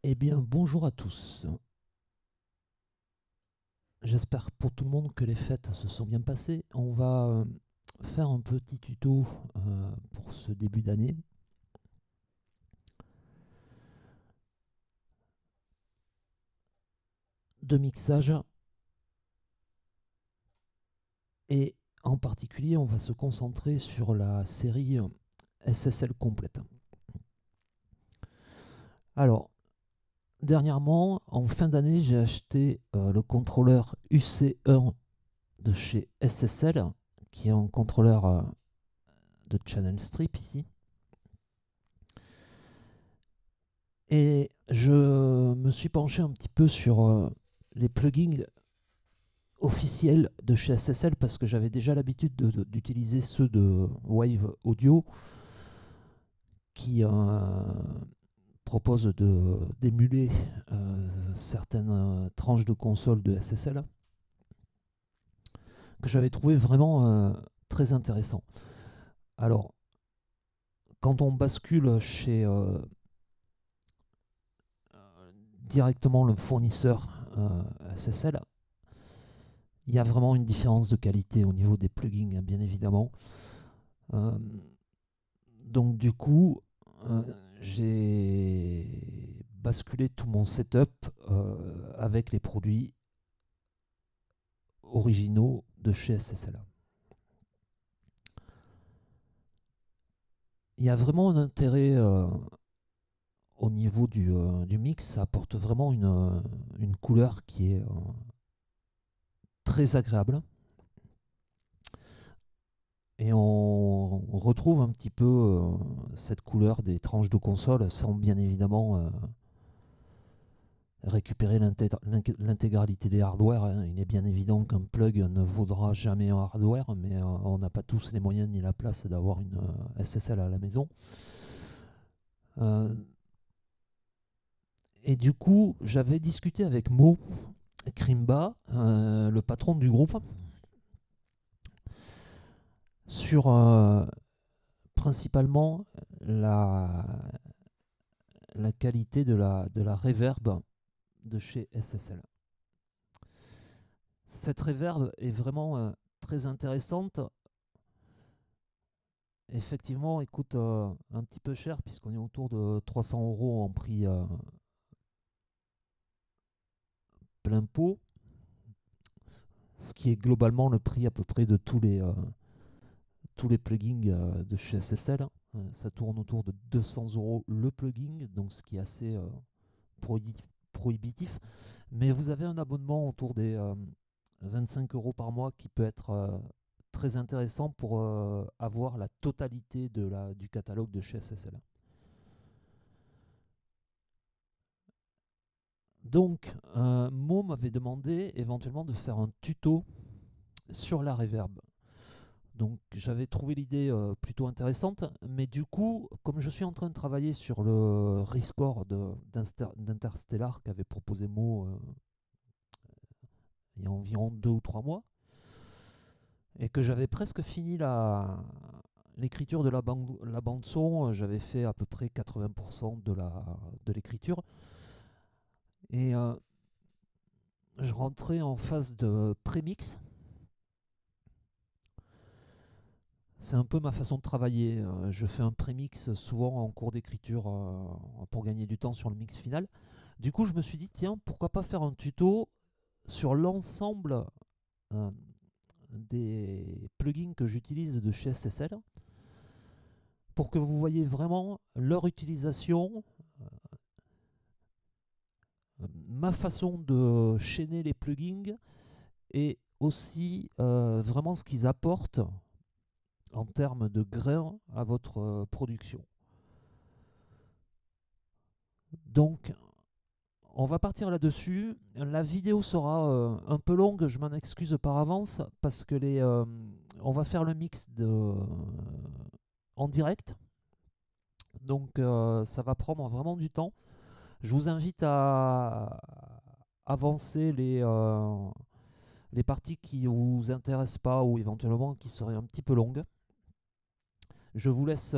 Eh bien, bonjour à tous. J'espère pour tout le monde que les fêtes se sont bien passées. On va faire un petit tuto pour ce début d'année. De mixage et en particulier, on va se concentrer sur la série SSL complète. Alors, dernièrement, en fin d'année, j'ai acheté le contrôleur UC1 de chez SSL, qui est un contrôleur de channel strip ici. Et je me suis penché un petit peu sur les plugins officiels de chez SSL parce que j'avais déjà l'habitude d'utiliser ceux de Wave Audio qui proposent d'émuler certaines tranches de console de SSL que j'avais trouvé vraiment très intéressant. Alors, quand on bascule chez directement le fournisseur SSL, il y a vraiment une différence de qualité au niveau des plugins, hein, bien évidemment. Euh, donc du coup, euh, j'ai basculé tout mon setup avec les produits originaux de chez SSL. Il y a vraiment un intérêt au niveau du mix, ça apporte vraiment une couleur qui est très agréable. Et on retrouve un petit peu cette couleur des tranches de console sans bien évidemment récupérer l'intégralité des hardware, hein. Il est bien évident qu'un plug ne vaudra jamais un hardware, mais on n'a pas tous les moyens ni la place d'avoir une SSL à la maison. Euh, et du coup, j'avais discuté avec Mo Krimba, le patron du groupe, sur principalement la, la qualité de la reverb de chez SSL. Cette reverb est vraiment très intéressante. Effectivement, elle coûte un petit peu cher puisqu'on est autour de 300 € en prix plein pot, ce qui est globalement le prix à peu près de tous les plugins de chez SSL, hein. Ça tourne autour de 200 € le plugin, donc ce qui est assez prohibitif. Mais vous avez un abonnement autour des 25 € par mois qui peut être très intéressant pour avoir la totalité du catalogue de chez SSL. Donc, Mo m'avait demandé éventuellement de faire un tuto sur la reverb. Donc, j'avais trouvé l'idée plutôt intéressante, mais du coup, comme je suis en train de travailler sur le rescore d'Interstellar qu'avait proposé Mo il y a environ 2 ou 3 mois, et que j'avais presque fini l'écriture de la bande son, j'avais fait à peu près 80% de l'écriture, et je rentrais en phase de prémix. C'est un peu ma façon de travailler. Je fais un prémix souvent en cours d'écriture pour gagner du temps sur le mix final. Du coup, je me suis dit, tiens, pourquoi pas faire un tuto sur l'ensemble euh, des plugins que j'utilise de chez SSL pour que vous voyez vraiment leur utilisation, ma façon de chaîner les plugins et aussi vraiment ce qu'ils apportent en termes de grains à votre production. Donc, on va partir là-dessus. La vidéo sera un peu longue, je m'en excuse par avance, parce que on va faire le mix en direct. Donc ça va prendre vraiment du temps. Je vous invite à avancer les parties qui ne vous intéressent pas ou éventuellement qui seraient un petit peu longues. Je vous laisse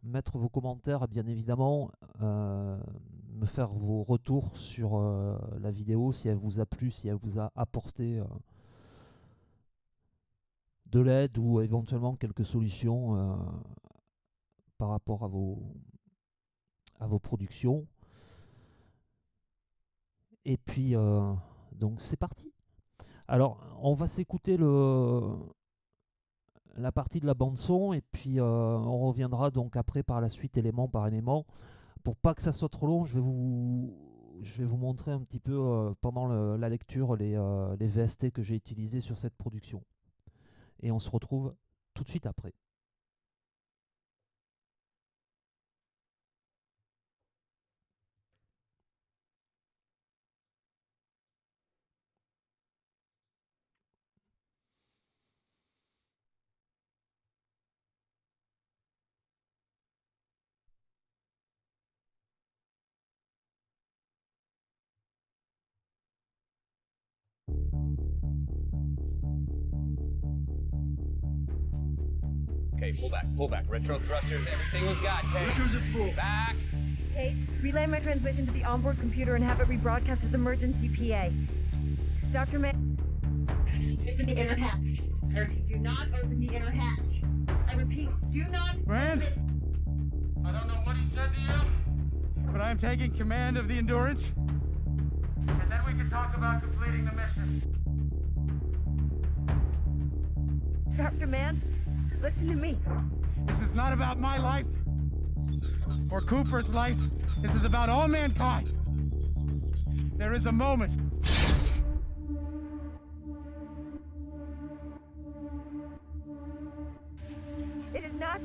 mettre vos commentaires, bien évidemment, me faire vos retours sur la vidéo, si elle vous a plu, si elle vous a apporté de l'aide ou éventuellement quelques solutions par rapport à vos productions. Et puis, donc c'est parti. Alors, on va s'écouter la partie de la bande son et puis on reviendra donc après par la suite élément par élément. Pour pas que ça soit trop long, je vais vous montrer un petit peu pendant la lecture les VST que j'ai utilisés sur cette production. Et on se retrouve tout de suite après. Okay, pull back. Retro thrusters, everything we've got, Case. Retros at full. Back! Case, relay my transmission to the onboard computer and have it rebroadcast as emergency PA. Dr. Mann... Open the inner hatch. Do not open the inner hatch. I repeat, do not Rand? open... I don't know what he said to you, But I'm taking command of the Endurance. and then we can talk about completing the mission. Dr. Mann, listen to me. This is not about my life or Cooper's life. This is about all mankind. There is a moment. It is not...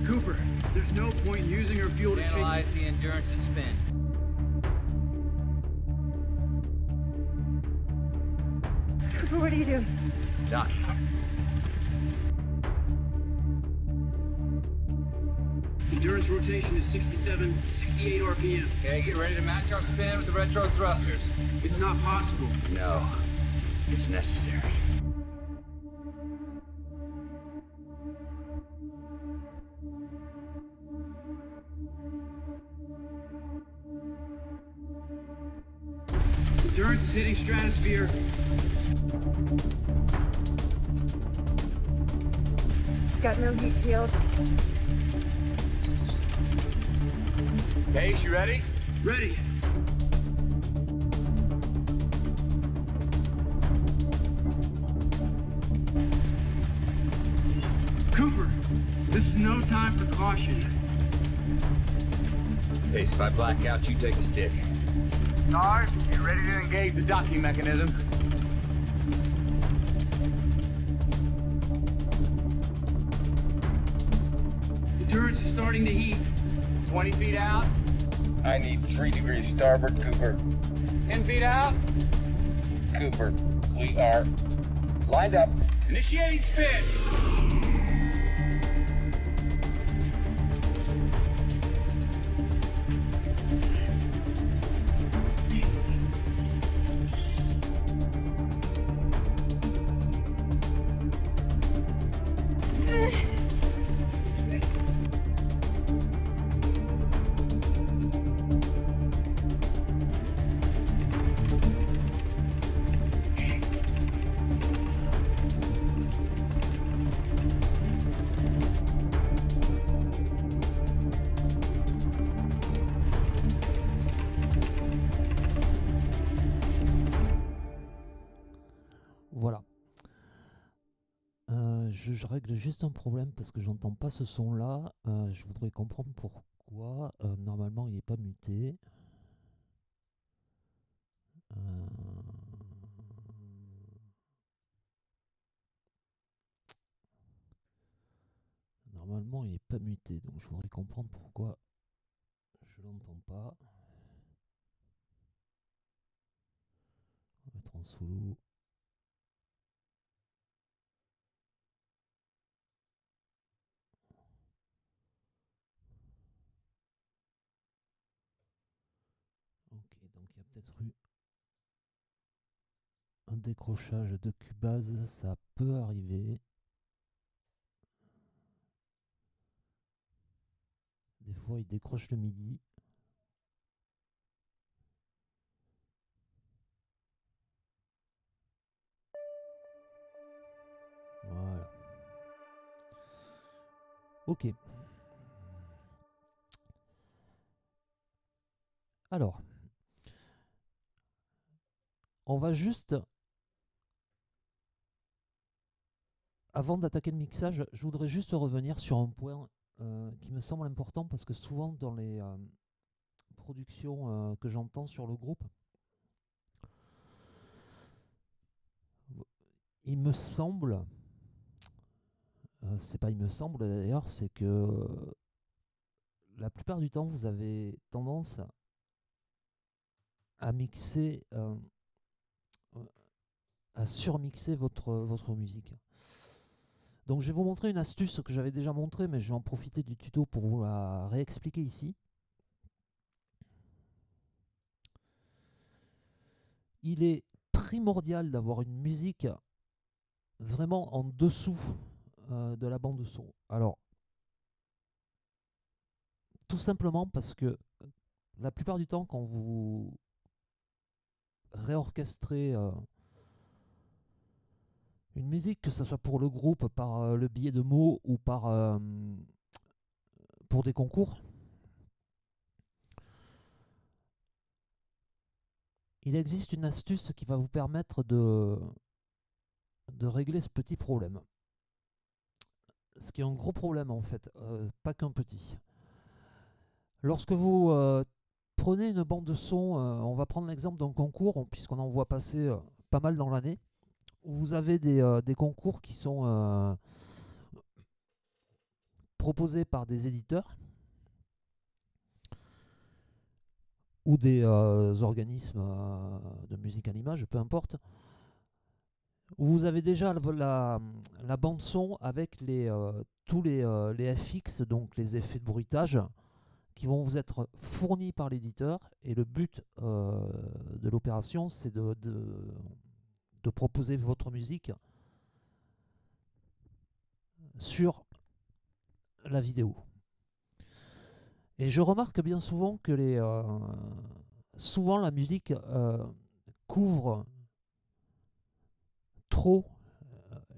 Cooper, there's no point in using our fuel to chase... Analyze the Endurance's spin. Cooper, what are you doing? Doc. Endurance rotation is 67, 68 RPM. Okay, get ready to match our spin with the retro thrusters. It's not possible. No, it's necessary. Endurance is hitting stratosphere. She's got no heat shield. Case, you ready? Ready. Cooper, this is no time for caution. Case, if I black out, you take a stick. Guard, you ready to engage the docking mechanism? Endurance is starting to heat. 20 feet out, I need 3 degrees starboard, Cooper. 10 feet out. Cooper, we are lined up. Initiating spin. Voilà. Je règle juste un problème parce que j'entends pas ce son là. Je voudrais comprendre pourquoi. Normalement il n'est pas muté. Euh, Normalement il n'est pas muté, donc je voudrais comprendre pourquoi je l'entends pas. solo. Ok, donc il y a peut-être eu un décrochage de Cubase, ça peut arriver. Des fois, il décroche le MIDI. Voilà. Ok. Alors, on va juste, avant d'attaquer le mixage, je voudrais juste revenir sur un point qui me semble important parce que souvent dans les productions que j'entends sur le groupe, il me semble, c'est pas il me semble d'ailleurs, c'est que la plupart du temps vous avez tendance à mixer, à surmixer votre musique. Donc je vais vous montrer une astuce que j'avais déjà montrée, mais je vais en profiter du tuto pour vous la réexpliquer ici. Il est primordial d'avoir une musique vraiment en dessous de la bande de son. Alors, tout simplement parce que la plupart du temps, quand vous réorchestrez une musique, que ce soit pour le groupe, par le biais de mots ou pour des concours, il existe une astuce qui va vous permettre de régler ce petit problème. Ce qui est un gros problème en fait, pas qu'un petit. Lorsque vous prenez une bande de son, on va prendre l'exemple d'un concours, puisqu'on en voit passer pas mal dans l'année, où vous avez des concours qui sont proposés par des éditeurs ou des organismes de musique à l'image, peu importe, où vous avez déjà la bande son avec tous les FX, donc les effets de bruitage, qui vont vous être fournis par l'éditeur. Et le but de l'opération, c'est de proposer votre musique sur la vidéo. Et je remarque bien souvent que souvent la musique couvre trop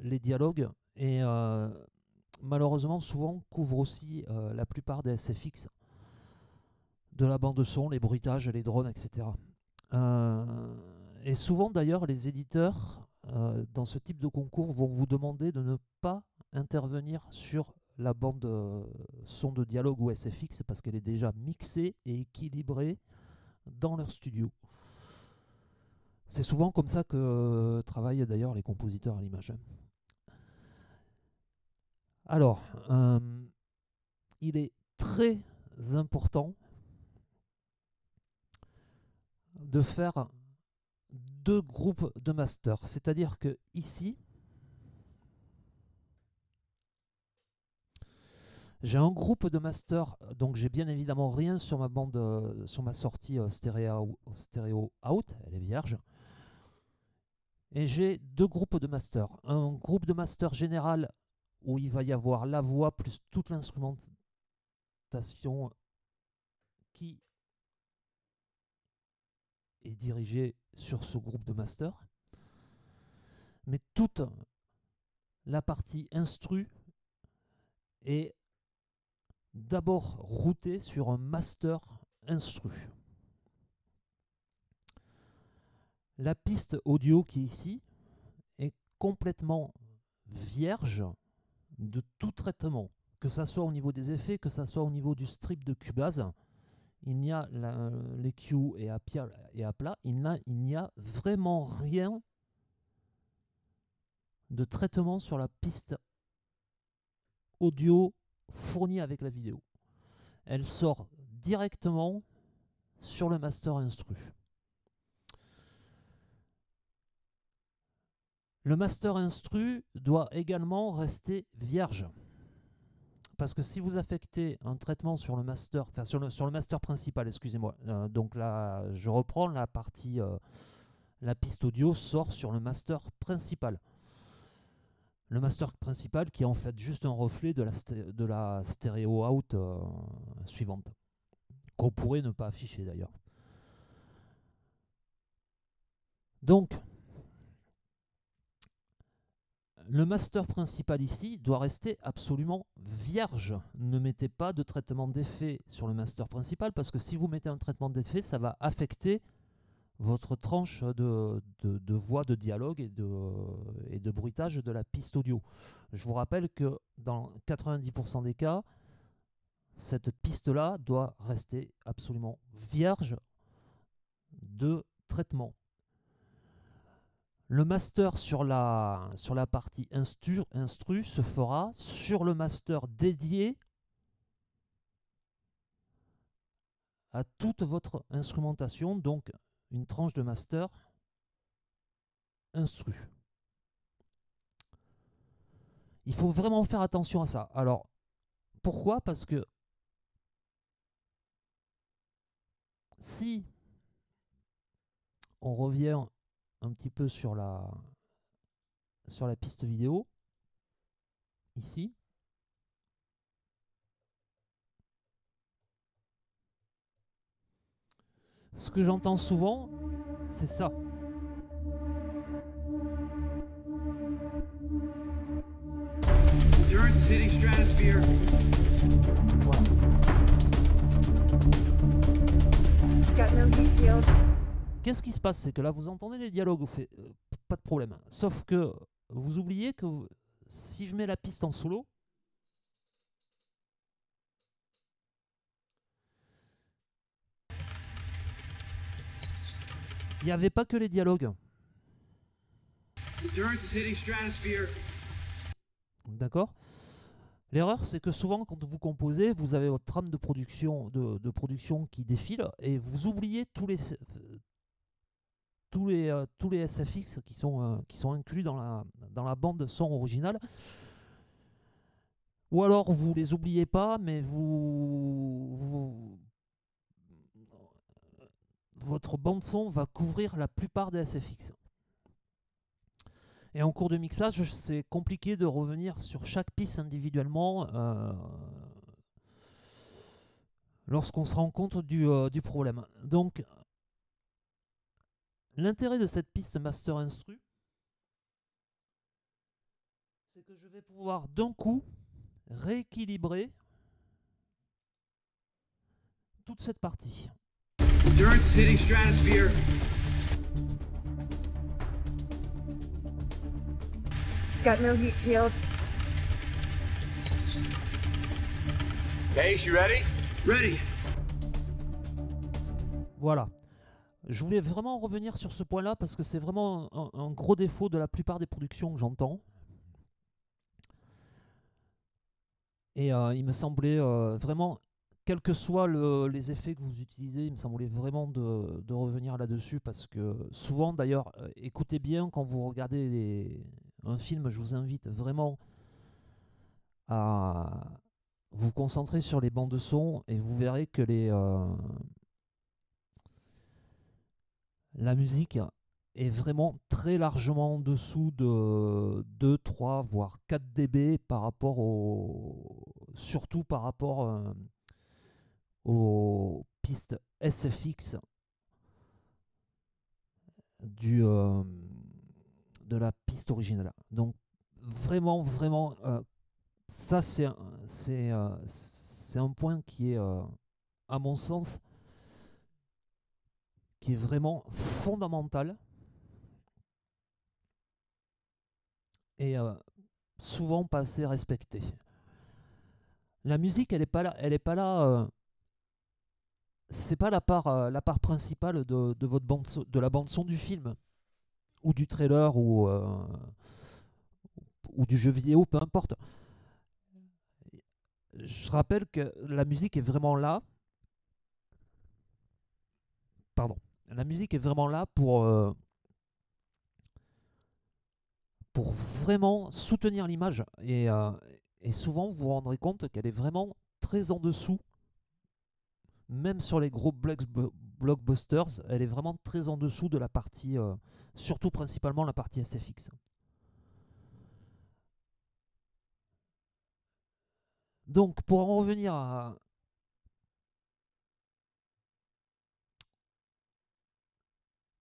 les dialogues et malheureusement souvent couvre aussi la plupart des SFX de la bande de son, les bruitages, les drones, etc. Et souvent d'ailleurs les éditeurs dans ce type de concours vont vous demander de ne pas intervenir sur la bande son de dialogue ou SFX parce qu'elle est déjà mixée et équilibrée dans leur studio. C'est souvent comme ça que travaillent d'ailleurs les compositeurs à l'image. Alors, il est très important de faire deux groupes de master. C'est-à-dire que ici, j'ai un groupe de master, donc j'ai bien évidemment rien sur ma bande, sur ma sortie stéréo out, elle est vierge. Et j'ai deux groupes de master. Un groupe de master général où il va y avoir la voix plus toute l'instrumentation qui est dirigée sur ce groupe de master. Mais toute la partie instru est d'abord routée sur un master instru. La piste audio qui est ici est complètement vierge de tout traitement, que ça soit au niveau des effets, que ça soit au niveau du strip de Cubase. Il n'y a l'EQ et à plat, il n'y a vraiment rien de traitement sur la piste audio fournie avec la vidéo. Elle sort directement sur le master instru. Le master instru doit également rester vierge. Parce que si vous affectez un traitement sur le master, enfin sur le master principal, excusez-moi, donc là, je reprends la partie, la piste audio sort sur le master principal. Le master principal qui est en fait juste un reflet de la stéréo out suivante, qu'on pourrait ne pas afficher d'ailleurs. Donc, le master principal ici doit rester absolument vierge. Ne mettez pas de traitement d'effet sur le master principal parce que si vous mettez un traitement d'effet, ça va affecter votre tranche de voix, de dialogue et de bruitage de la piste audio. Je vous rappelle que dans 90% des cas, cette piste-là doit rester absolument vierge de traitement. Le master sur la partie instru se fera sur le master dédié à toute votre instrumentation, donc une tranche de master instru. Il faut vraiment faire attention à ça. Alors, pourquoi? Parce que si on revient un petit peu sur la piste vidéo, ici, ce que j'entends souvent, c'est ça. Endurance is hitting stratosphere. Voilà. She's got no heat shield. Qu'est-ce qui se passe? C'est que là, vous entendez les dialogues, pas de problème. Sauf que vous oubliez que si je mets la piste en solo, il n'y avait pas que les dialogues. Endurance is hitting stratosphere. D'accord? L'erreur, c'est que souvent, quand vous composez, vous avez votre trame de production, qui défile et vous oubliez tous les SFX qui sont inclus dans la bande son originale. Ou alors vous les oubliez pas, mais votre bande son va couvrir la plupart des SFX. Et en cours de mixage, c'est compliqué de revenir sur chaque piste individuellement lorsqu'on se rend compte du problème. Donc, l'intérêt de cette piste master instru, c'est que je vais pouvoir d'un coup rééquilibrer toute cette partie. Endurance is hitting stratosphere. She's got no heat shield. Case, you ready? Ready. Voilà. Je voulais vraiment revenir sur ce point-là parce que c'est vraiment un gros défaut de la plupart des productions que j'entends. Et il me semblait vraiment, quels que soient les effets que vous utilisez, il me semblait vraiment de revenir là-dessus parce que souvent, d'ailleurs, écoutez bien quand vous regardez un film, je vous invite vraiment à vous concentrer sur les bandes de son et vous verrez que la musique est vraiment très largement en dessous de 2, 3, voire 4 dB par rapport surtout par rapport aux pistes SFX de la piste originale. Donc vraiment ça c'est un point qui est à mon sens qui est vraiment fondamental et souvent pas assez respecté. La musique, elle est pas là. C'est pas la part principale de votre de la bande son du film ou du trailer ou du jeu vidéo, peu importe. Je rappelle que la musique est vraiment là. Pardon. La musique est vraiment là pour vraiment soutenir l'image. Et souvent, vous vous rendrez compte qu'elle est vraiment très en dessous. Même sur les gros blockbusters, elle est vraiment très en dessous de la partie, surtout principalement la partie SFX. Donc, pour en revenir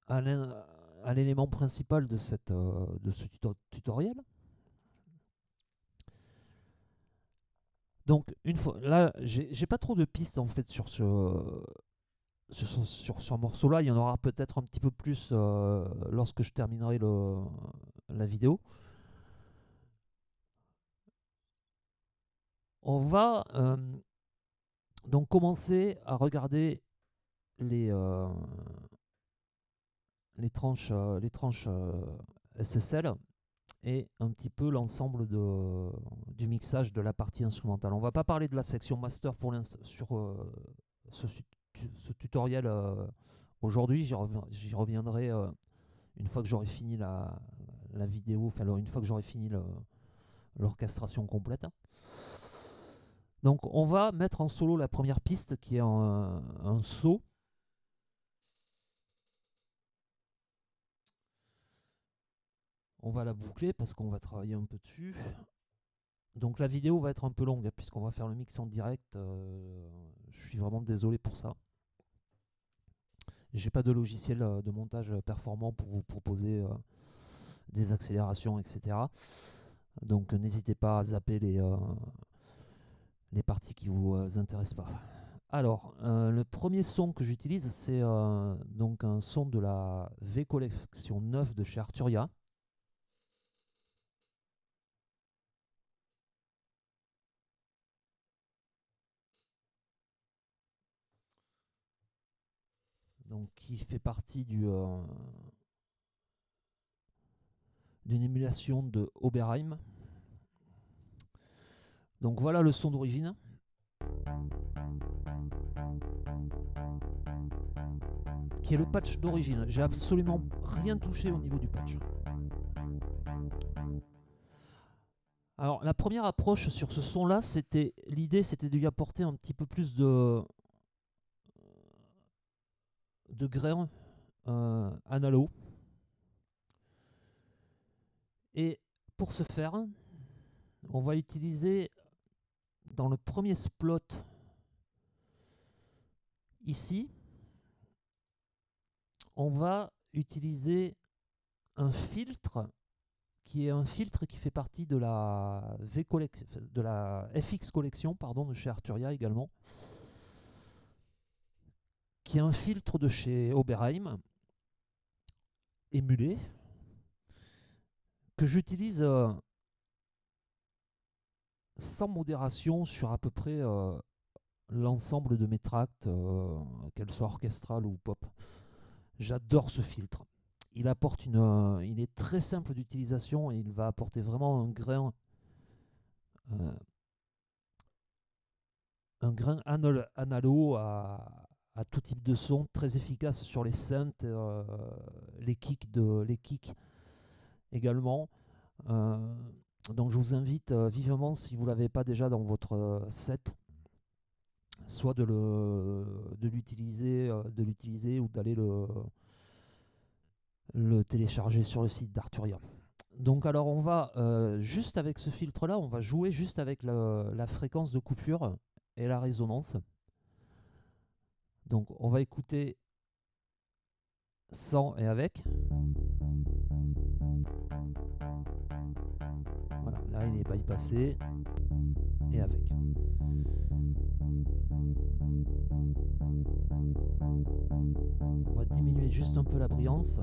à l'élément principal de ce tutoriel. Donc, une fois là, j'ai pas trop de pistes en fait sur ce morceau-là. Il y en aura peut-être un petit peu plus lorsque je terminerai la vidéo. On va donc commencer à regarder les tranches SSL et un petit peu l'ensemble du mixage de la partie instrumentale. On va pas parler de la section master pour l'instant sur ce tutoriel aujourd'hui. J'y reviendrai une fois que j'aurai fini la vidéo, enfin une fois que j'aurai fini l'orchestration complète. Donc on va mettre en solo la première piste qui est un saut. On va la boucler parce qu'on va travailler un peu dessus. Donc la vidéo va être un peu longue puisqu'on va faire le mix en direct. Je suis vraiment désolé pour ça. J'ai pas de logiciel de montage performant pour vous proposer des accélérations, etc. Donc n'hésitez pas à zapper les parties qui vous intéressent pas. Alors, le premier son que j'utilise, c'est donc un son de la V Collection 9 de chez Arturia. Donc, qui fait partie d'une émulation de Oberheim. Donc voilà le son d'origine. Qui est le patch d'origine. J'ai absolument rien touché au niveau du patch. Alors la première approche sur ce son là, l'idée c'était de lui apporter un petit peu plus de grains analo. Et pour ce faire, on va utiliser dans le premier splot ici, on va utiliser un filtre qui est un filtre qui fait partie de la FX Collection de chez Arturia également, qui est un filtre de chez Oberheim émulé que j'utilise sans modération sur à peu près l'ensemble de mes tracks, qu'elles soient orchestrales ou pop. J'adore ce filtre. Il apporte il est très simple d'utilisation et il va apporter vraiment un grain analo à tout type de son, très efficace sur les synths, les kicks également. Donc je vous invite vivement, si vous ne l'avez pas déjà dans votre set, soit de l'utiliser ou d'aller le télécharger sur le site d'Arturia. Donc alors on va juste avec ce filtre là, on va jouer juste avec la fréquence de coupure et la résonance. Donc on va écouter sans et avec. Voilà, là il est bypassé et avec. On va diminuer juste un peu la brillance.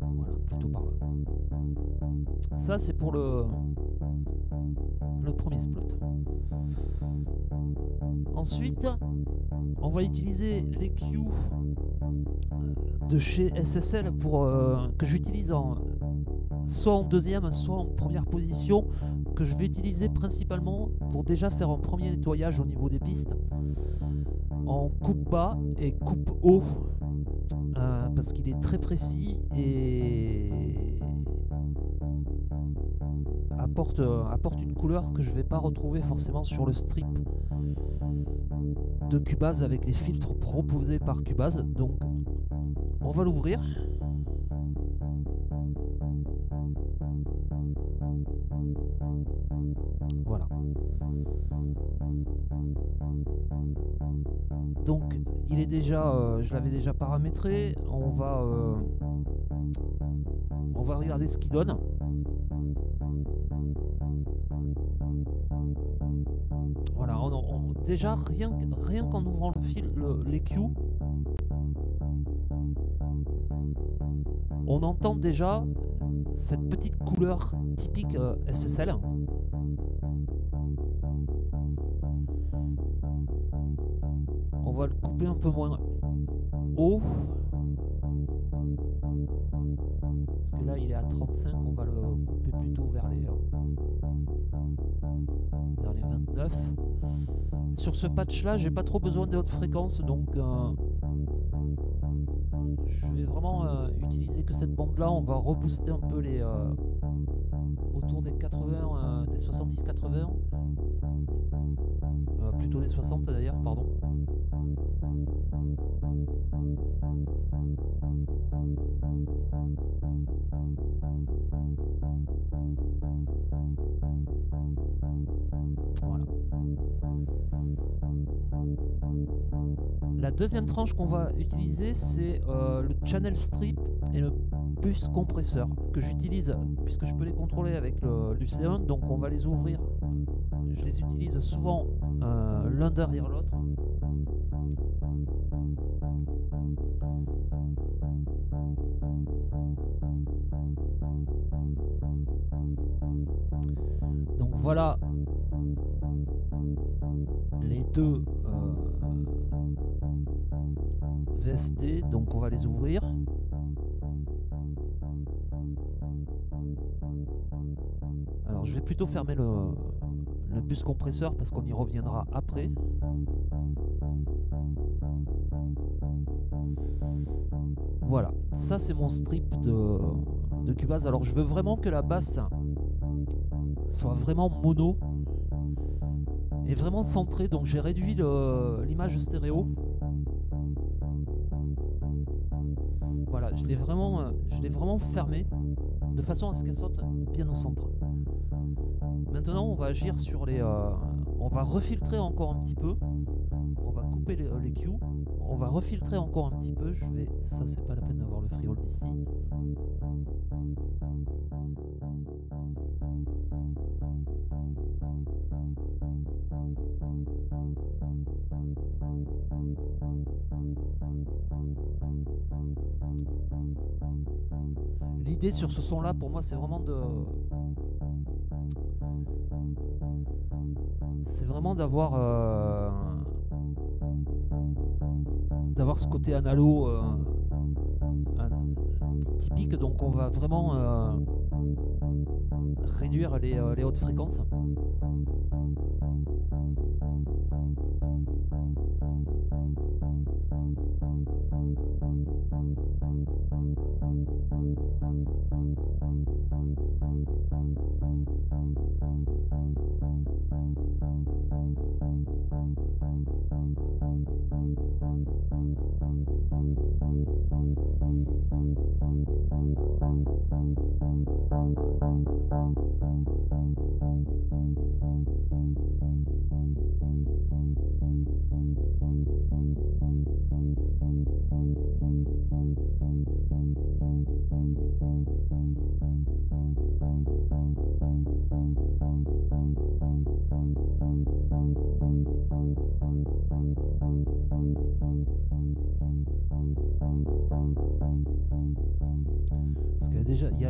Voilà, plutôt par là. Ça c'est pour le premier spot. Ensuite, on va utiliser les Q de chez SSL que j'utilise soit en deuxième, soit en première position, que je vais utiliser principalement pour déjà faire un premier nettoyage au niveau des pistes en coupe bas et coupe haut, parce qu'il est très précis et apporte une couleur que je ne vais pas retrouver forcément sur le strip de Cubase avec les filtres proposés par Cubase. Donc on va l'ouvrir. Voilà. Donc il est déjà, je l'avais déjà paramétré. On va regarder ce qu'il donne. Voilà, déjà rien qu'en ouvrant l'EQ, on entend déjà cette petite couleur typique SSL. On va le couper un peu moins haut. Parce que là il est à 35, on va le couper plutôt vers les 29. Sur ce patch là, j'ai pas trop besoin des hautes fréquences, donc je vais vraiment utiliser que cette bande là. On va rebooster un peu les autour des 80, des 70-80, plutôt des 60 d'ailleurs, pardon. Voilà. La deuxième tranche qu'on va utiliser, c'est le channel strip et le bus compresseur que j'utilise puisque je peux les contrôler avec l'UC1. Donc on va les ouvrir. Je les utilise souvent l'un derrière l'autre. Donc voilà les deux VST, donc on va les ouvrir. Alors je vais plutôt fermer le bus compresseur parce qu'on y reviendra après. Voilà, ça c'est mon strip de Cubase. Alors je veux vraiment que la basse soit vraiment mono et vraiment centrée, donc j'ai réduit l'image stéréo. Voilà, je l'ai vraiment fermé de façon à ce qu'elle saute bien au centre. Maintenant on va agir sur les on va refiltrer encore un petit peu. On va couper les Q. On va refiltrer encore un petit peu. Ça c'est pas la peine d'avoir le freehold ici. L'idée sur ce son là pour moi c'est vraiment d'avoir ce côté analo typique. Donc on va vraiment réduire les hautes fréquences.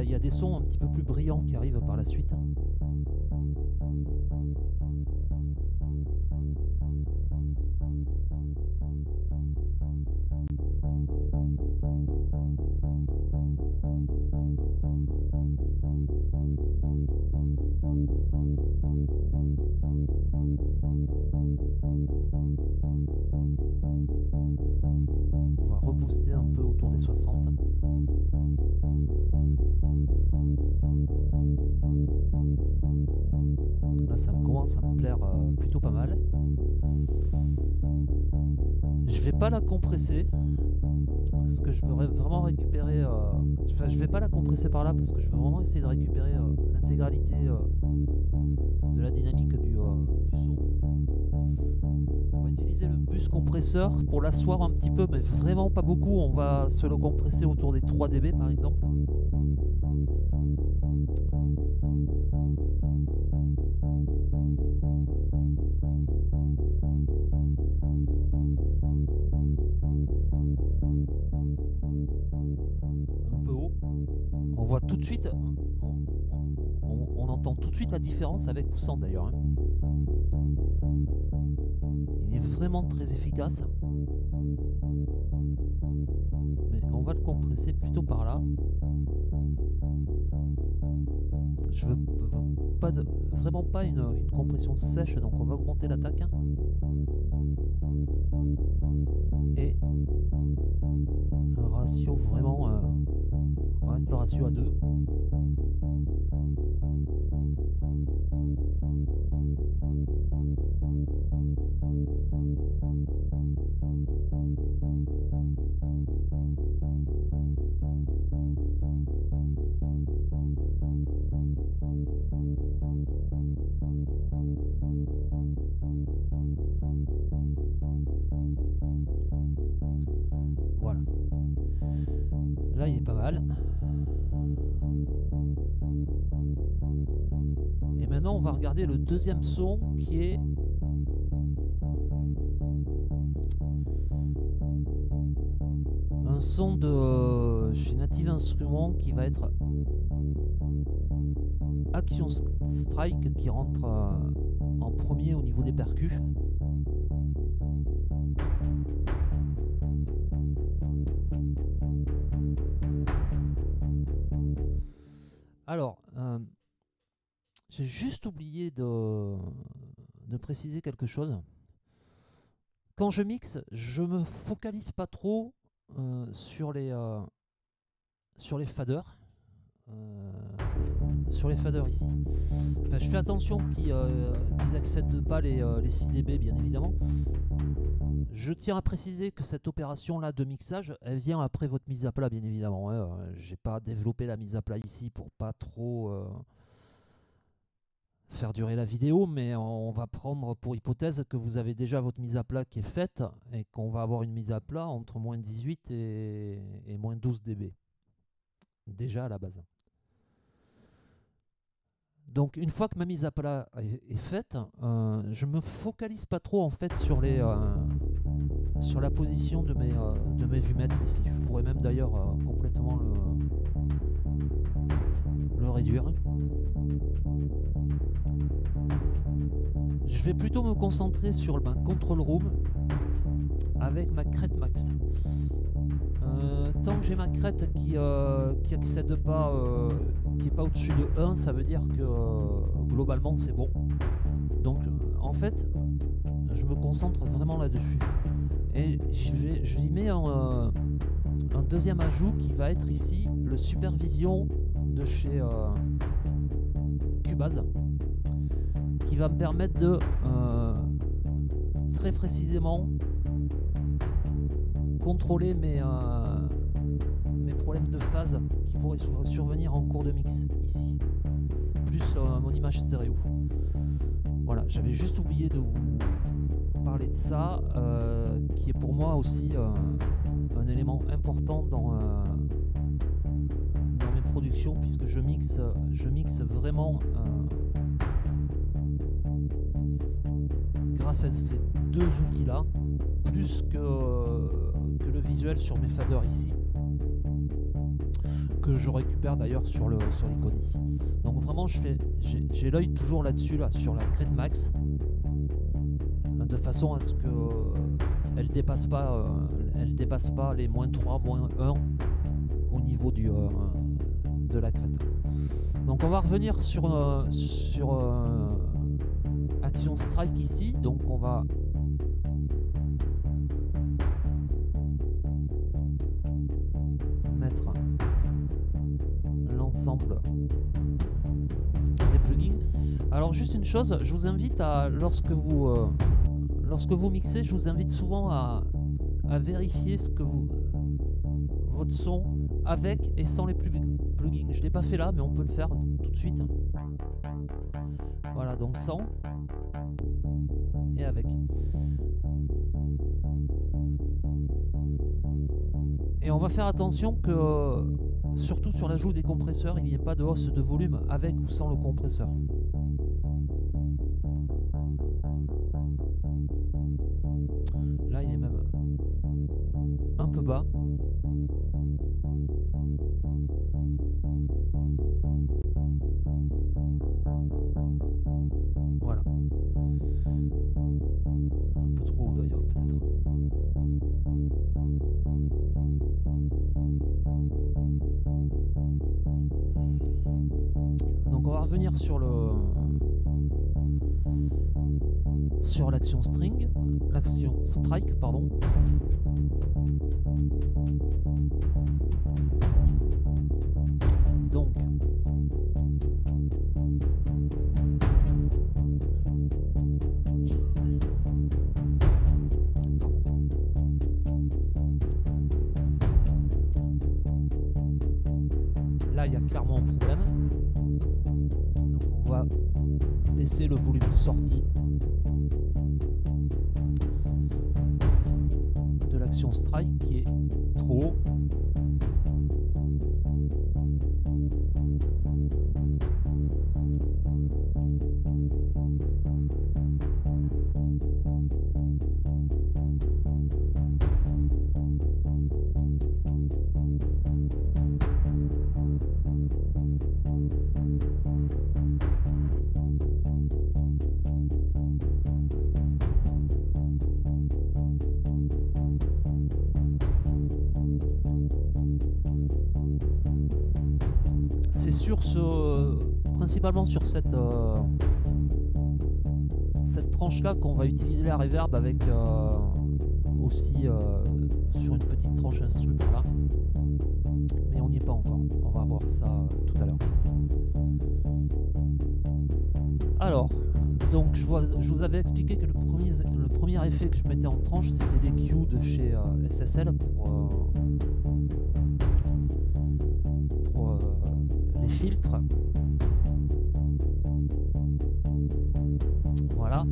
Il y a des sons un petit peu plus brillants qui arrivent par la suite. On va rebooster un peu autour des 60. Là, ça commence à me plaire plutôt pas mal. Je vais pas la compresser parce que je veux vraiment récupérer. Enfin, je vais pas la compresser par là parce que je veux vraiment essayer de récupérer l'intégralité de la dynamique du son. On va utiliser le bus compresseur pour l'asseoir un petit peu, mais vraiment pas beaucoup. On va se le compresser autour des 3 dB par exemple. On voit tout de suite, on entend tout de suite la différence avec ou sans d'ailleurs. Hein. Il est vraiment très efficace. Mais on va le compresser plutôt par là. Je veux vraiment pas une compression sèche, donc on va augmenter l'attaque. Hein. Et un ratio vraiment... on va mettre le ratio à 2. Voilà. Là, il est pas mal. Et maintenant, on va regarder le deuxième son qui est un son de chez Native Instruments qui va être Action Strike qui rentre en premier au niveau des percus. Alors, j'ai juste oublié de préciser quelque chose. Quand je mixe, je me focalise pas trop sur les faders. Sur les faders ici. Enfin, je fais attention qu'ils n'accèdent pas les 6 dB bien évidemment. Je tiens à préciser que cette opération là de mixage, elle vient après votre mise à plat bien évidemment. Hein. J'ai pas développé la mise à plat ici pour pas trop faire durer la vidéo, mais on va prendre pour hypothèse que vous avez déjà votre mise à plat qui est faite et qu'on va avoir une mise à plat entre moins 18 et moins 12 dB. Déjà à la base. Donc une fois que ma mise à plat est faite, je me focalise pas trop en fait sur la position de mes vumètres ici. Je pourrais même d'ailleurs complètement le réduire. Je vais plutôt me concentrer sur le control room avec ma crête max. Tant que j'ai ma crête qui accède pas, qui n'est pas au-dessus de 1, ça veut dire que globalement c'est bon. Donc en fait, je me concentre vraiment là-dessus. Et je lui mets un deuxième ajout qui va être ici le Supervision de chez Cubase, qui va me permettre de très précisément contrôler mes problèmes de phase qui pourraient survenir en cours de mix ici, plus mon image stéréo. Voilà, j'avais juste oublié de vous parler de ça, qui est pour moi aussi un élément important dans mes productions, puisque je mixe vraiment grâce à ces deux outils là, plus que le visuel sur mes faders ici, que je récupère d'ailleurs sur l'icône ici. Donc vraiment j'ai l'œil toujours là-dessus, là, sur la crête max, de façon à ce que elle dépasse pas les -3, -1 au niveau de la crête. Donc Donc on va revenir sur Action Strike ici. Donc on va mettre l'ensemble des plugins. Alors juste une chose, je vous invite à, lorsque vous mixez, je vous invite souvent à vérifier votre son avec et sans les plugins. Je ne l'ai pas fait là, mais on peut le faire tout de suite. Voilà, donc sans et avec. Et on va faire attention que, surtout sur l'ajout des compresseurs, il n'y ait pas de hausse de volume avec ou sans le compresseur. Là, il est même un peu bas. Voilà. Un peu trop haut d'ailleurs, peut-être. Donc on va revenir sur l'action strike, pardon. Donc là il y a clairement un problème. Donc on va baisser le volume de sortie de l'action strike qui est trop haut. Principalement sur cette tranche là qu'on va utiliser la reverb avec aussi sur une petite tranche instru par là, mais on n'y est pas encore, on va voir ça tout à l'heure. Alors donc je vous avais expliqué que le premier effet que je mettais en tranche c'était les Q de chez SSL pour les filtres. Voilà.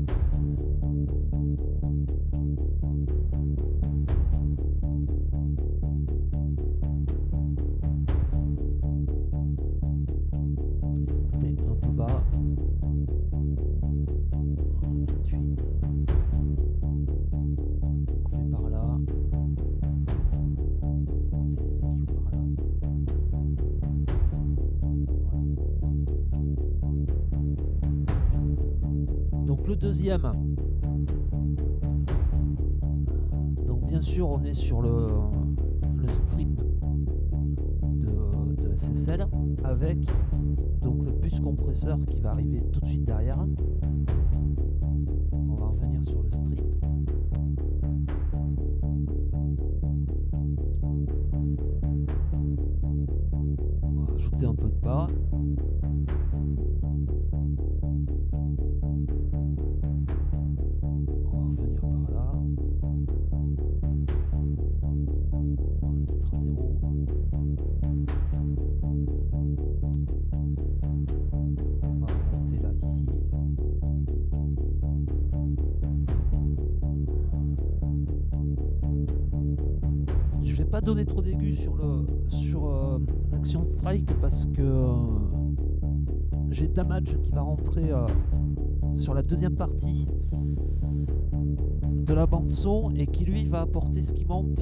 Couper un peu bas. 28. Couper par là. Couper les EQ par là. Donc le deuxième, donc bien sûr on est sur le strip de SSL avec donc le bus compresseur qui va arriver tout de suite derrière. On va revenir sur le strip. On va ajouter un peu de bas. Pas donner trop d'aigus sur l'action strike parce que j'ai Damage qui va rentrer sur la deuxième partie de la bande son et qui lui va apporter ce qui manque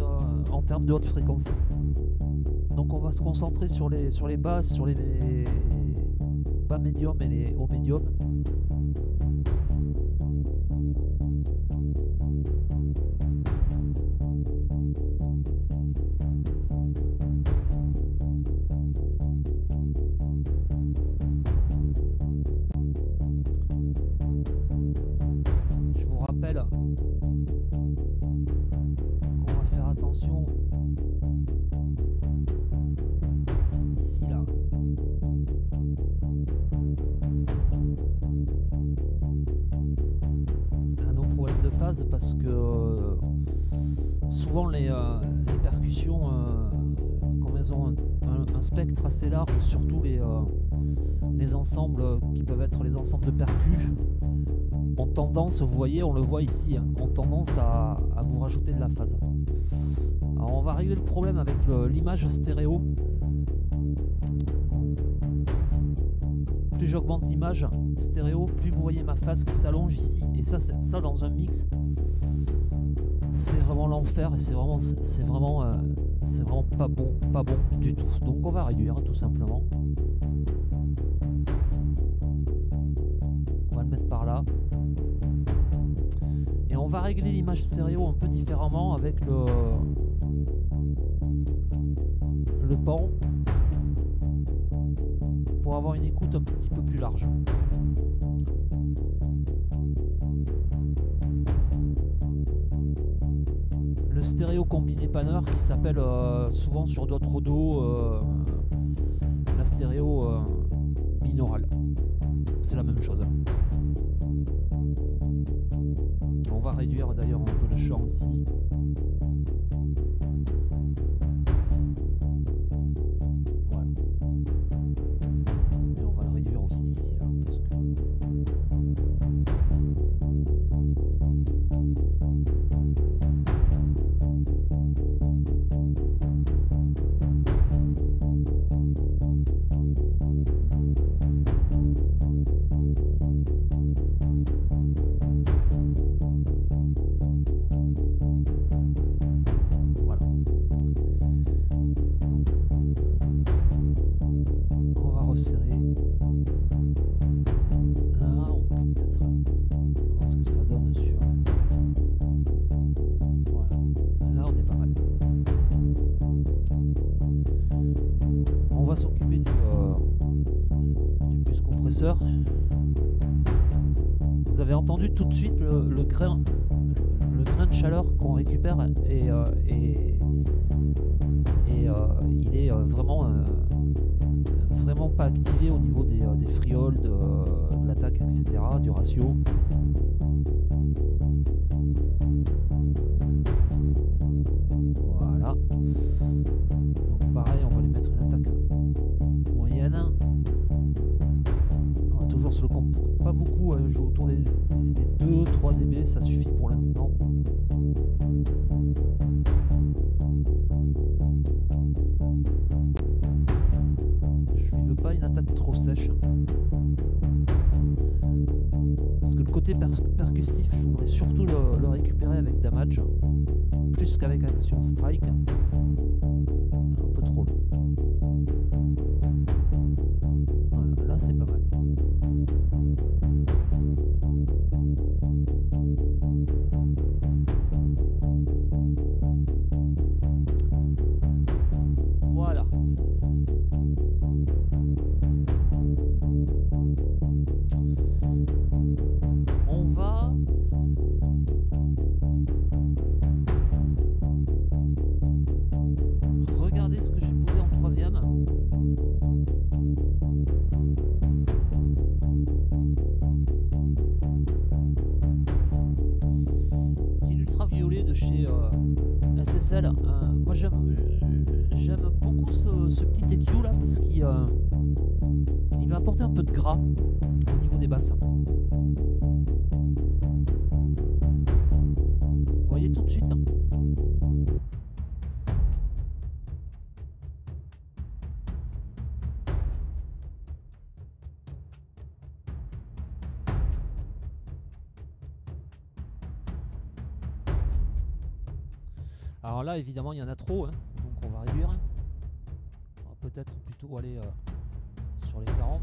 en termes de haute fréquence. Donc on va se concentrer sur les basses, sur les bas médium et les hauts médium. phase parce que souvent les percussions, comme elles ont un spectre assez large, surtout les ensembles qui peuvent être les ensembles de percus, ont tendance, vous voyez, on le voit ici, hein, ont tendance à vous rajouter de la phase. Alors on va régler le problème avec l'image stéréo. Plus j'augmente l'image stéréo, plus vous voyez ma phase qui s'allonge ici. Et ça dans un mix, c'est vraiment l'enfer et c'est vraiment pas bon du tout. Donc on va réduire tout simplement. On va le mettre par là. Et on va régler l'image stéréo un peu différemment avec le pan, pour avoir une écoute un petit peu plus large. Le stéréo combiné panner qui s'appelle souvent sur d'autres dos la stéréo binaurale. C'est la même chose. On va réduire d'ailleurs un peu le champ ici. Vous avez entendu tout de suite le grain de chaleur qu'on récupère et il est vraiment pas activé au niveau des frioles, de l'attaque, etc., du ratio. Voilà. Donc pareil, on va lui mettre une attaque moyenne. Toujours sur le comp, pas beaucoup, je joue autour des 2-3 dB, ça suffit pour l'instant. Je lui veux pas une attaque trop sèche. Parce que le côté percussif, je voudrais surtout le récupérer avec damage, plus qu'avec action strike. Un peu trop long. Voilà, là c'est pas mal. Voilà. On va regarder ce que j'ai posé en troisième. Qui est l'ultraviolet de chez SSL. Moi j'aime beaucoup ce petit EQ là parce qu'il va apporter un peu de gras au niveau des basses. Vous voyez tout de suite. Alors là, évidemment, il y en a trop, hein, donc on va réduire. On va peut-être plutôt aller sur les 40.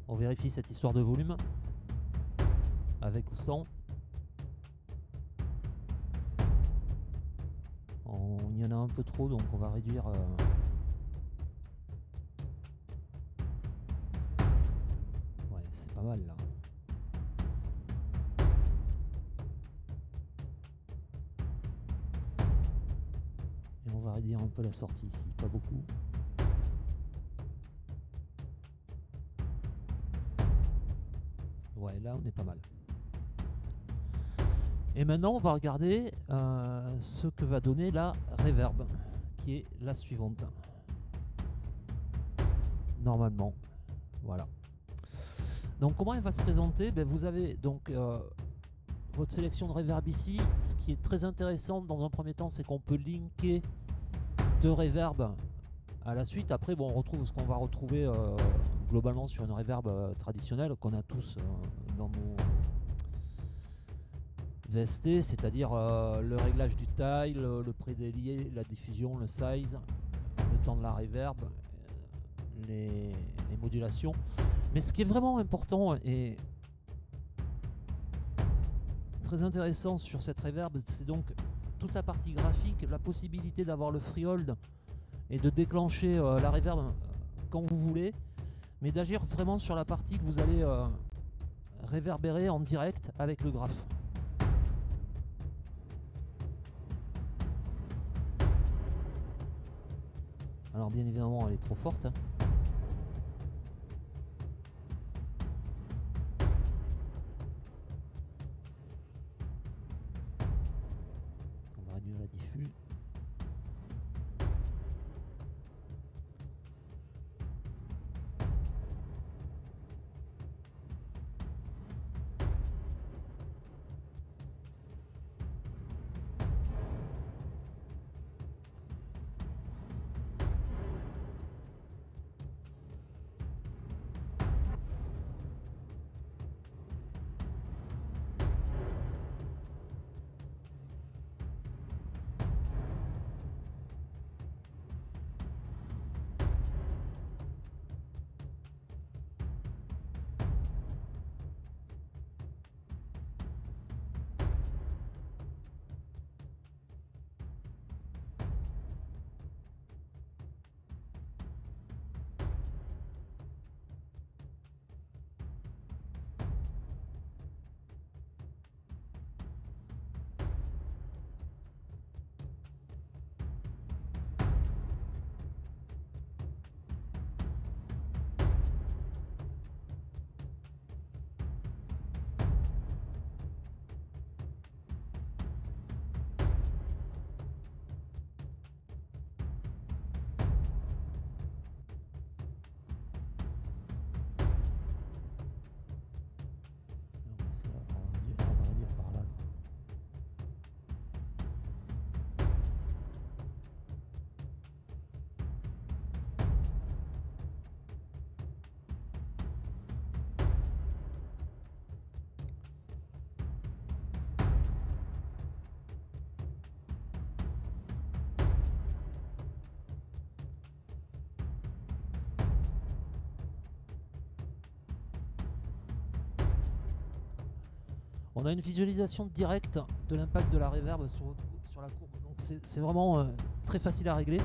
On vérifie cette histoire de volume, avec ou sans. Il y en a un peu trop, donc on va réduire. Ouais, c'est pas mal là. va réduire un peu la sortie ici, pas beaucoup. Ouais, là on est pas mal. Et maintenant on va regarder ce que va donner la reverb, qui est la suivante. Normalement, voilà. Donc comment elle va se présenter? Ben, vous avez donc votre sélection de reverb ici. Ce qui est très intéressant dans un premier temps, c'est qu'on peut linker deux reverb à la suite. Après, bon, on retrouve ce qu'on va retrouver globalement sur une reverb traditionnelle qu'on a tous dans nos VST, c'est-à-dire le réglage du tile, le prédélié, la diffusion, le size, le temps de la reverb, les modulations. Mais ce qui est vraiment important et très intéressant sur cette reverb, c'est donc toute la partie graphique, la possibilité d'avoir le freehold et de déclencher la reverb quand vous voulez, mais d'agir vraiment sur la partie que vous allez réverbérer en direct avec le graphe. Alors bien évidemment elle est trop forte, hein. On va réduire la diffus. On va réduire par là. On a une visualisation directe de l'impact de la reverb sur la courbe, donc c'est vraiment très facile à régler.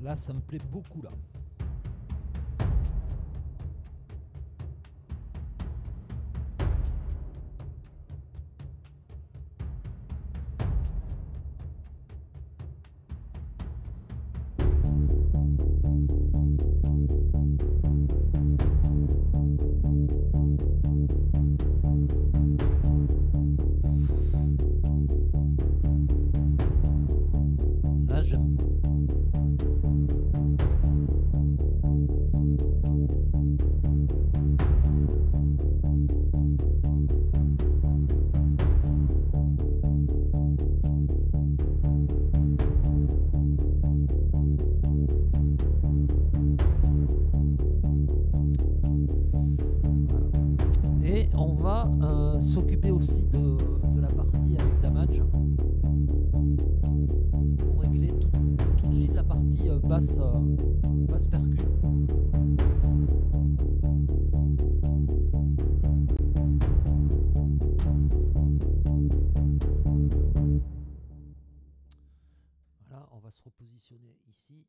Là, ça me plaît beaucoup, là. Et on va s'occuper aussi de la partie avec damage pour régler tout de suite la partie basse percu. Voilà, on va se repositionner ici.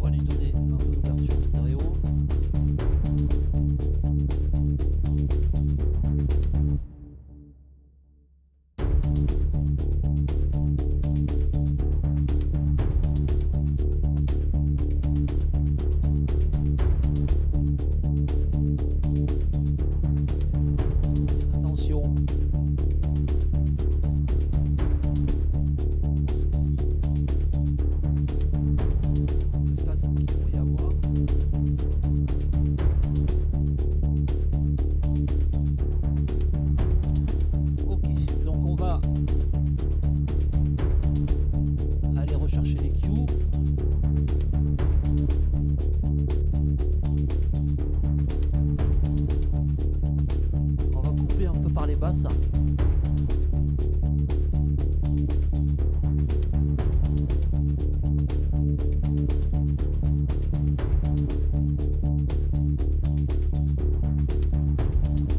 On va lui donner un peu d'ouverture stéréo. Attention. De phase qu'il pourrait y avoir. Ok, donc on va aller rechercher les cues. On va couper un peu par les basses.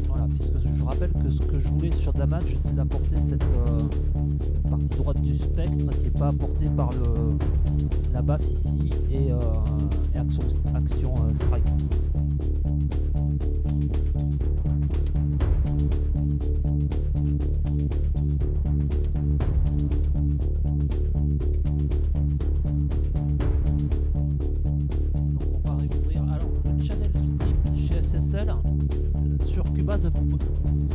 Voilà, puisque je rappelle que ce que je voulais sur Damage, c'est d'apporter cette partie droite du spectre qui n'est pas apportée par la basse ici et action strike. Donc on va réouvrir. Alors le channel strip chez SSL sur Cubase, vous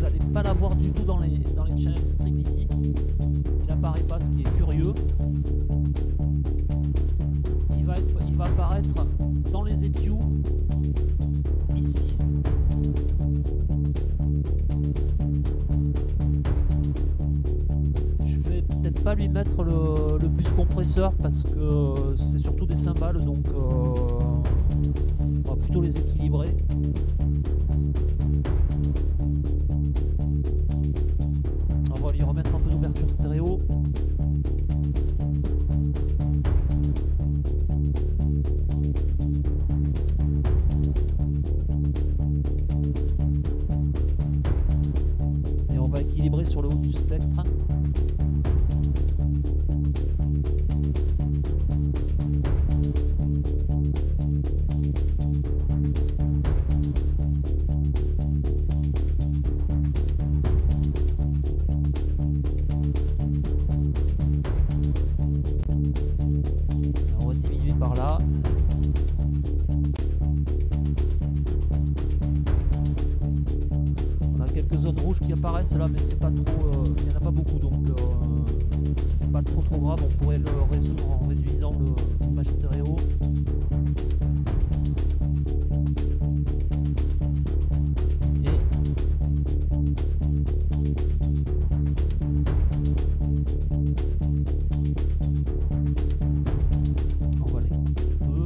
n'allez pas l'avoir du tout dans les channel strip ici. Il apparaît pas, ce qui est curieux. Il va apparaître dans les EQ ici. Je vais peut-être pas lui mettre le bus compresseur parce que c'est surtout des cymbales, donc on va plutôt les équilibrer. On va lui remettre un peu d'ouverture stéréo. Et on va équilibrer sur le haut du spectre. On va diminuer par là. On a quelques zones rouges qui apparaissent là, mais c'est pas trop, il n'y en a pas beaucoup, donc c'est pas trop grave. On pourrait le résoudre en réduisant l'image stéréo. Et on va aller un peu.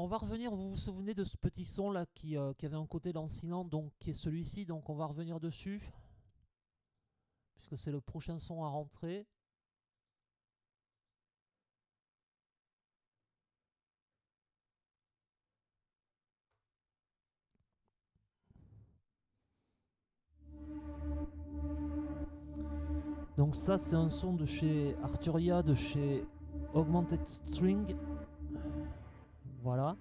on va revenir, vous vous souvenez de ce petit son là qui avait un côté lancinant, donc qui est celui-ci, donc on va revenir dessus, puisque c'est le prochain son à rentrer. Donc ça c'est un son de chez Arturia, de chez Augmented String. Voilà.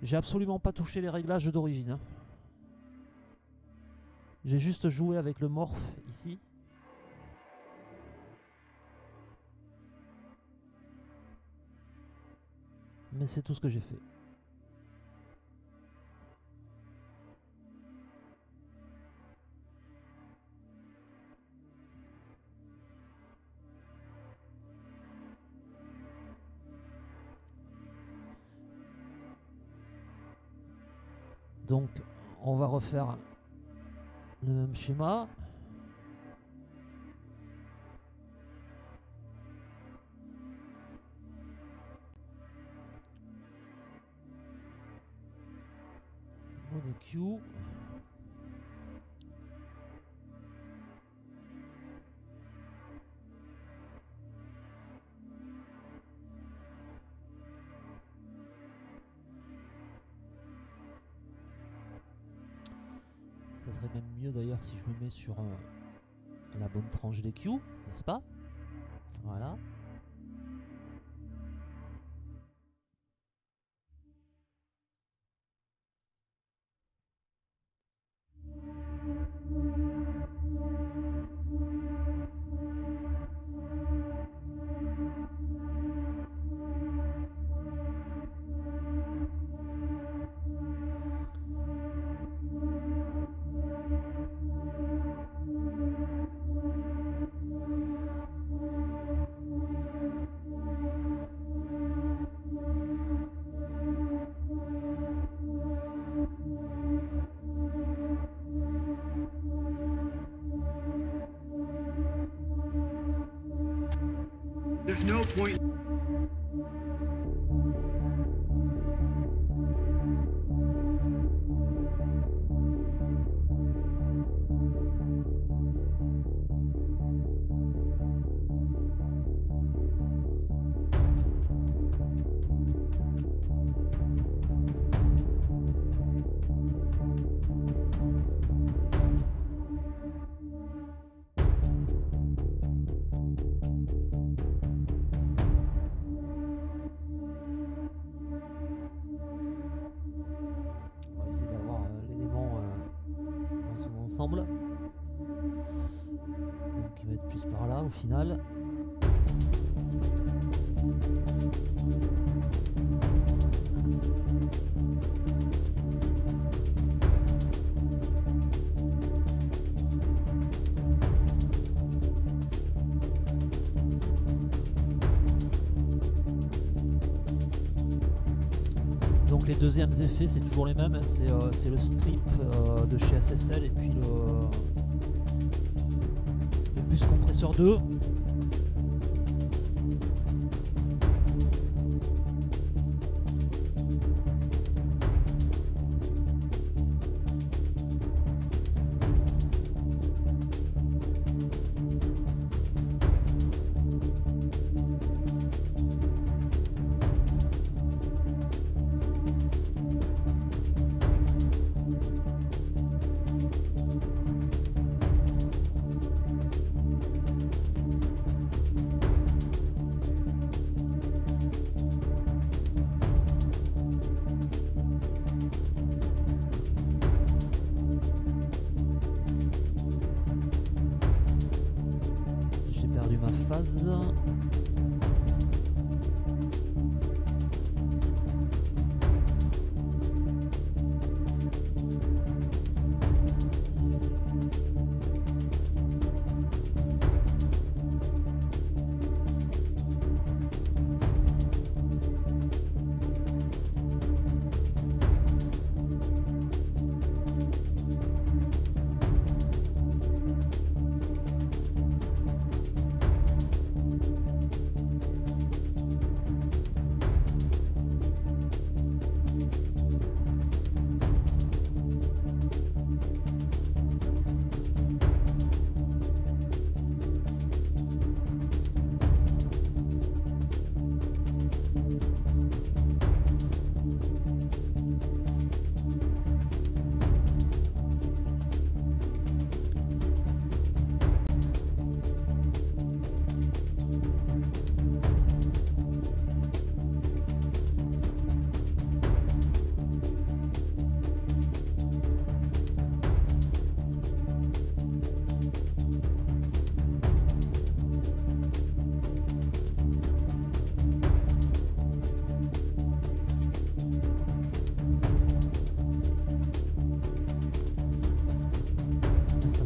J'ai absolument pas touché les réglages d'origine. Hein. J'ai juste joué avec le morph ici. Mais c'est tout ce que j'ai fait. Donc on va refaire le même schéma. Mono Q. Ça serait même mieux d'ailleurs si je me mets sur la bonne tranche des Q, n'est-ce pas? Voilà. There's no point. Ensemble. Donc il va être plus par là au final. Donc les deuxièmes effets c'est toujours les mêmes, hein. C'est le strip de chez SSL et puis le bus compresseur 2.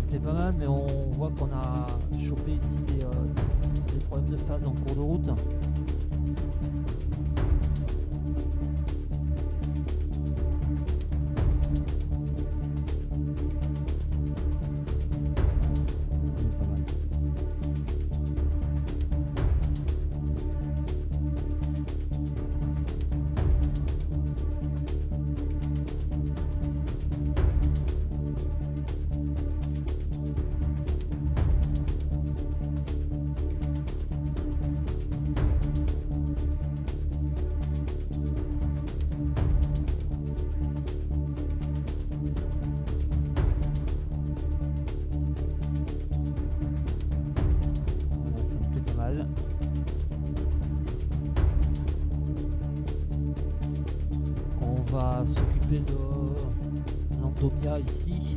plaît pas mal, mais on voit qu'on a chopé ici des problèmes de phase en cours de route. On va s'occuper de l'Endomia ici.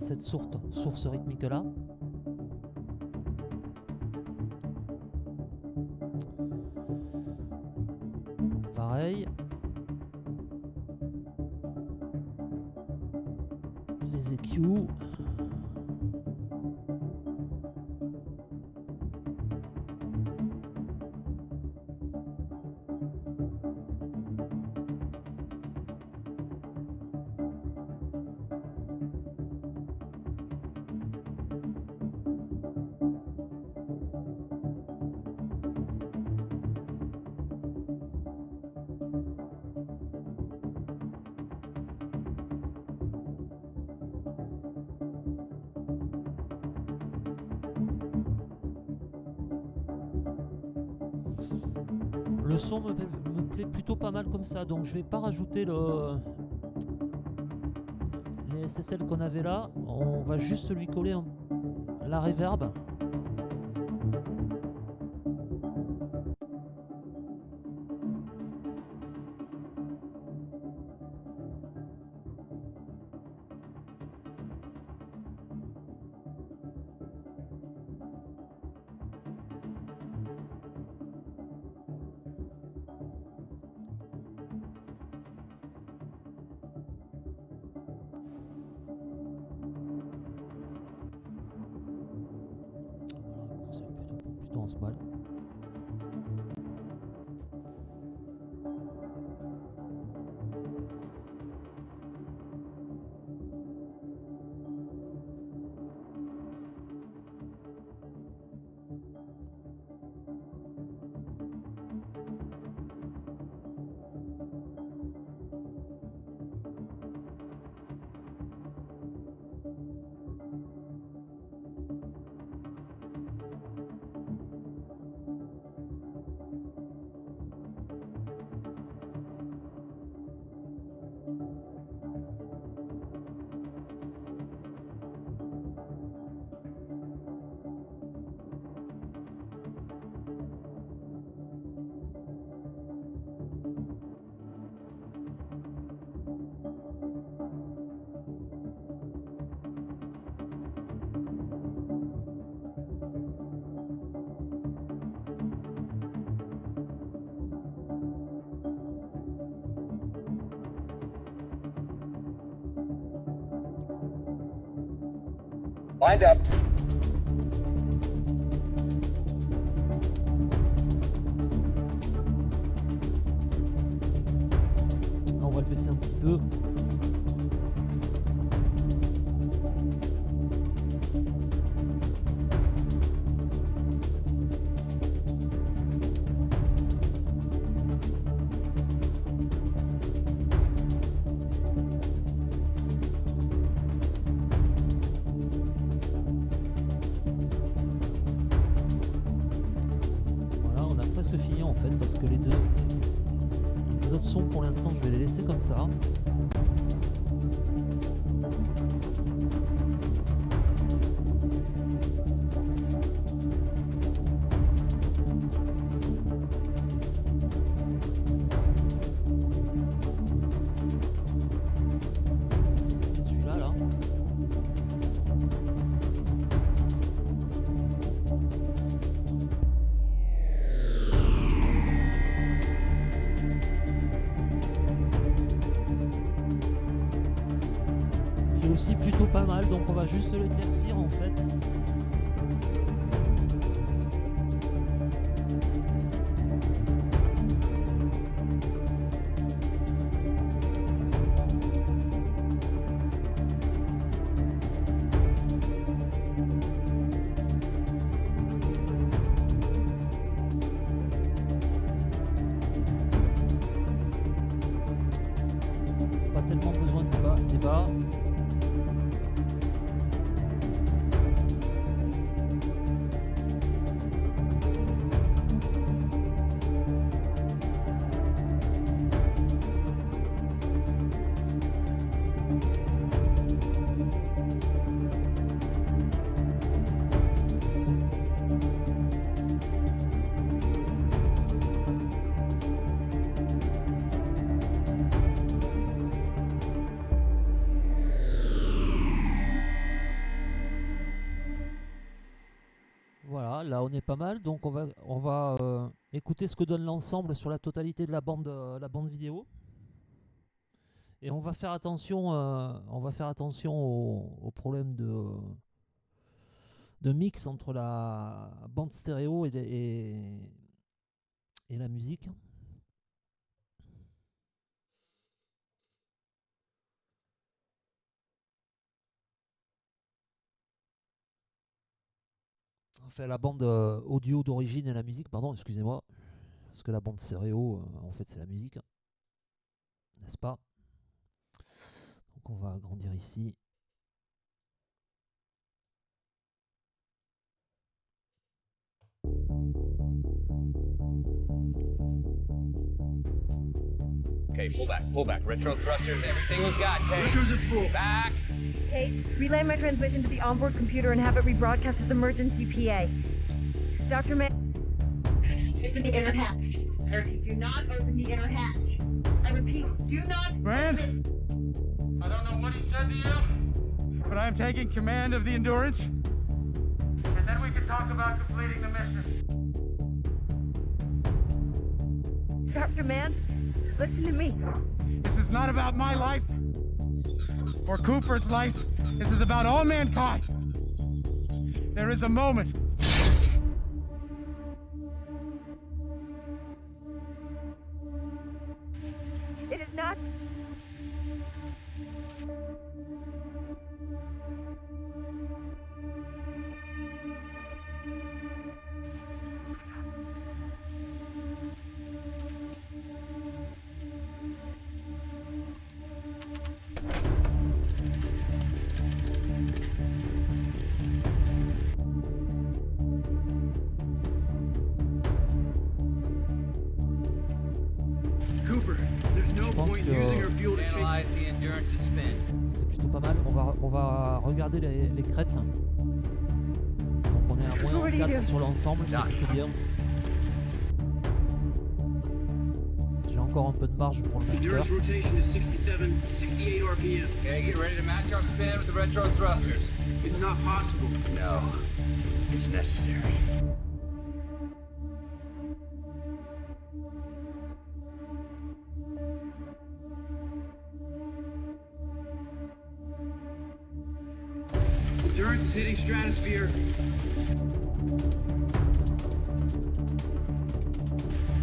Cette source rythmique là. Pareil. Les EQ. Le son me plaît plutôt pas mal comme ça, donc je vais pas rajouter les SSL qu'on avait là. On va juste lui coller la reverb. En ce bal. Lined up. On va le baisser un petit peu. Fini en fait, parce que les autres sons pour l'instant je vais les laisser comme ça. Celui-là là. plutôt pas mal, donc on va juste l'éclaircir en fait. Pas tellement besoin de débat. Voilà, là on est pas mal, donc on va écouter ce que donne l'ensemble sur la totalité de la bande vidéo. Et on va faire attention, au problème de mix entre la bande stéréo et la musique. Enfin, la bande audio d'origine et la musique, pardon, excusez-moi. Parce que la bande stéréo, en fait, c'est la musique. N'est-ce pas? Donc on va agrandir ici. Okay, pull back. Retro thrusters, everything we've got, Case. Retros at full. Back! Case, relay my transmission to the onboard computer and have it rebroadcast as emergency PA. Dr. Man. Open the inner hatch. I repeat, do not open the inner hatch. I repeat, do not Brand? open. I don't know what he said to you, but I am taking command of the Endurance. And then we can talk about completing the mission. Dr. Mann, listen to me. This is not about my life or Cooper's life. This is about all mankind. There is a moment. It is not. Cooper, there's no Je pense point que- using our fuel to chase. Analyze the Endurance's spin. C'est plutôt pas mal. On va regarder les crêtes. Donc on est à moins What do you 4 do? sur l'ensemble, c'est plutôt bien. J'ai encore un peu de marge pour le master. Endurance rotation is 67, 68 RPM. Okay, get ready to match our spin with the retro thrusters. It's not possible. No, it's necessary. Endurance is hitting stratosphere.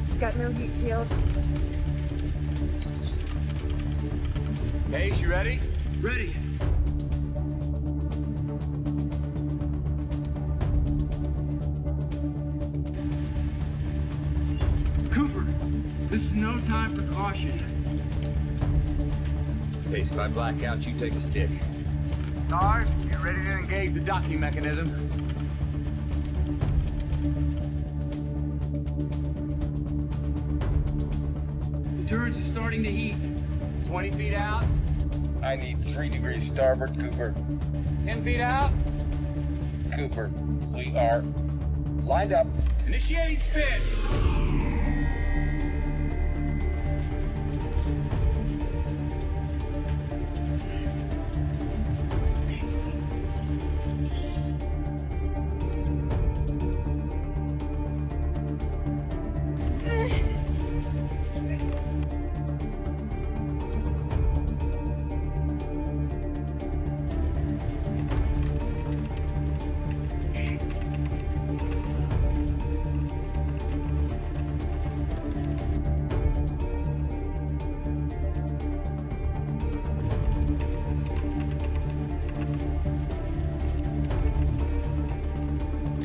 She's got no heat shield. Case, you ready? Ready. Cooper, this is no time for caution. Case, if I black out, you take a stick. Stars, you ready to engage the docking mechanism? Endurance is starting to heat. 20 feet out. I need 3 degrees starboard, Cooper. 10 feet out. Cooper, we are lined up. Initiating spin.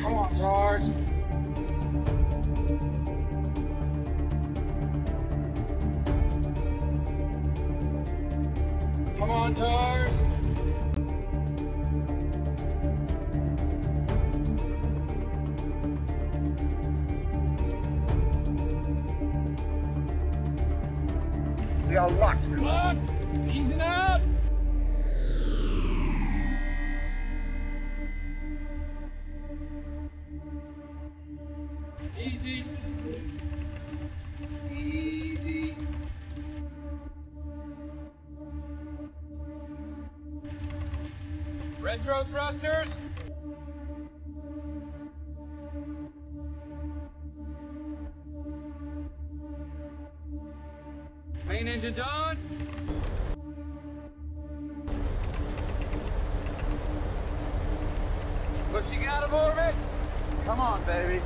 Come on, Tars. Come on, Tars. We are locked. Come on. Easing up. Easy. Easy. Retro thrusters. Main engines on. Pushing out of orbit. Come on, baby.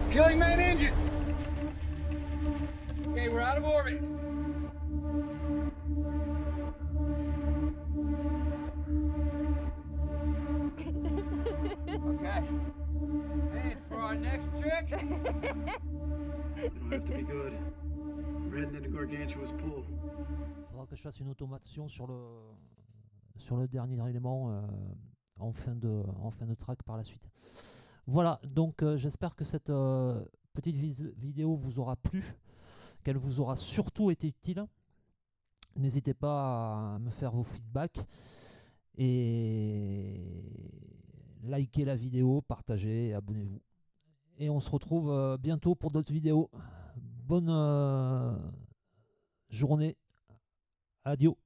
Killing main engines. Okay, we're out of orbit. Okay. And for our next trick. You don't have to be good. We're heading into Gargantua's pool. Il faudra que je fasse une automation sur le dernier élément en fin de track par la suite. Voilà, donc j'espère que cette petite vidéo vous aura plu, qu'elle vous aura surtout été utile. N'hésitez pas à me faire vos feedbacks et likez la vidéo, partagez, abonnez-vous. Et on se retrouve bientôt pour d'autres vidéos. Bonne journée. Adios.